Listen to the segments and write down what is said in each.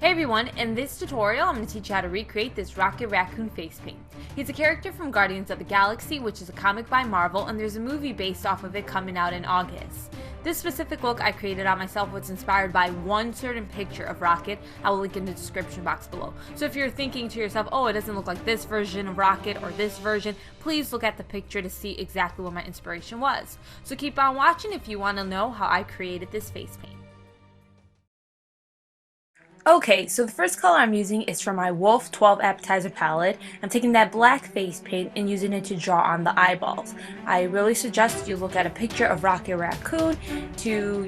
Hey everyone, in this tutorial I'm going to teach you how to recreate this Rocket Raccoon face paint. He's a character from Guardians of the Galaxy, which is a comic by Marvel, and there's a movie based off of it coming out in August. This specific look I created on myself was inspired by one certain picture of Rocket. I will link in the description box below. So if you're thinking to yourself, oh, it doesn't look like this version of Rocket or this version, please look at the picture to see exactly what my inspiration was. So keep on watching if you want to know how I created this face paint. Okay, so the first color I'm using is from my Wolfe 12 Appetizer palette. I'm taking that black face paint and using it to draw on the eyeballs. I really suggest you look at a picture of Rocket Raccoon to,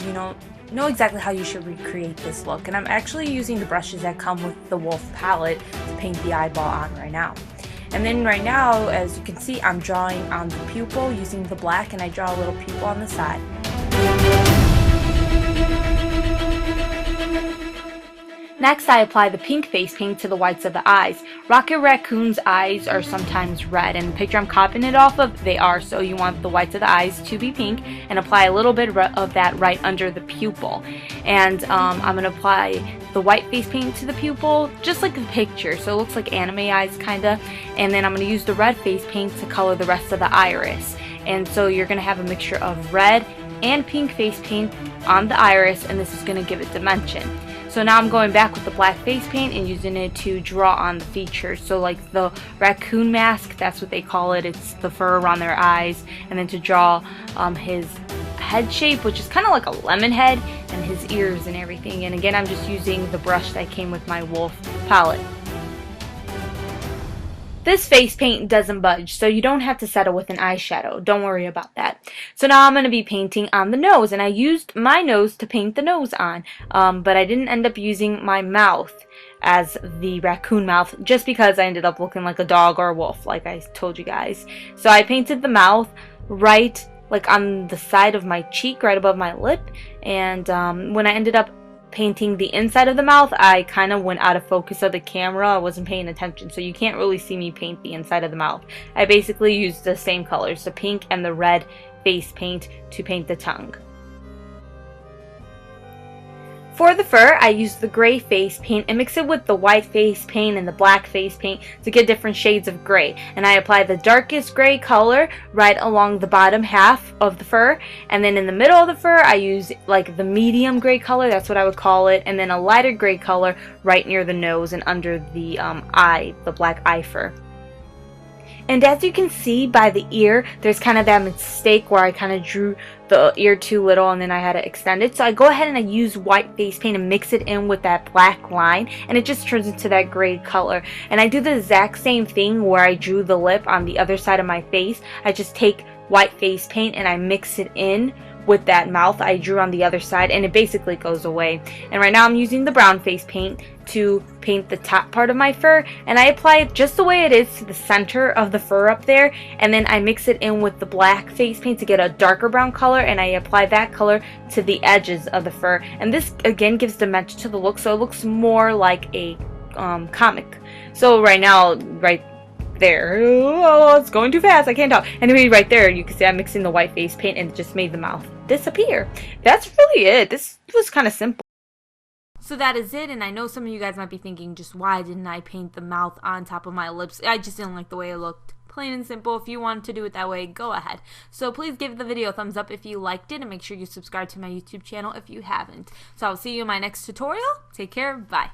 know exactly how you should recreate this look. And I'm actually using the brushes that come with the Wolfe palette to paint the eyeball on right now. And then right now, as you can see, I'm drawing on the pupil using the black, and I draw a little pupil on the side. Next, I apply the pink face paint to the whites of the eyes. Rocket Raccoon's eyes are sometimes red, and the picture I'm copying it off of, they are, so you want the whites of the eyes to be pink, and apply a little bit of that right under the pupil. And I'm going to apply the white face paint to the pupil, just like the picture, so it looks like anime eyes kinda, and then I'm going to use the red face paint to color the rest of the iris. And so you're going to have a mixture of red and pink face paint on the iris, and this is going to give it dimension. So now I'm going back with the black face paint and using it to draw on the features. So like the raccoon mask, that's what they call it. It's the fur around their eyes. And then to draw his head shape, which is kind of like a lemon head, and his ears and everything. And again, I'm just using the brush that came with my Wolfe palette. This face paint doesn't budge, so you don't have to settle with an eyeshadow. Don't worry about that. So now I'm going to be painting on the nose, and I used my nose to paint the nose on, but I didn't end up using my mouth as the raccoon mouth just because I ended up looking like a dog or a wolf, like I told you guys. So I painted the mouth right like on the side of my cheek, right above my lip, and when I ended up painting the inside of the mouth, I kind of went out of focus of the camera. I wasn't paying attention, so you can't really see me paint the inside of the mouth. I basically used the same colors, the pink and the red face paint, to paint the tongue. For the fur, I used the gray face paint and mix it with the white face paint and the black face paint to get different shades of gray. And I apply the darkest gray color right along the bottom half of the fur. And then in the middle of the fur, I use like the medium gray color, that's what I would call it. And then a lighter gray color right near the nose and under the eye, the black eye fur. And as you can see by the ear, there's kind of that mistake where I kind of drew the ear too little and then I had to extend it. So I go ahead and I use white face paint and mix it in with that black line, and it just turns into that gray color. And I do the exact same thing where I drew the lip on the other side of my face. I just take white face paint and I mix it in with that mouth I drew on the other side, and it basically goes away. And right now I'm using the brown face paint to paint the top part of my fur, and I apply it just the way it is to the center of the fur up there, and then I mix it in with the black face paint to get a darker brown color, and I apply that color to the edges of the fur. And this again gives dimension to the look, so it looks more like a comic. So right now, right there, oh, it's going too fast, I can't talk. Anyway, right there you can see I'm mixing the white face paint and it just made the mouth disappear. That's really it. This was kind of simple. So that is it, and I know some of you guys might be thinking, just why didn't I paint the mouth on top of my lips? I just didn't like the way it looked. Plain and simple. If you want to do it that way, go ahead. So please give the video a thumbs up if you liked it, and make sure you subscribe to my YouTube channel if you haven't. So I'll see you in my next tutorial. Take care. Bye.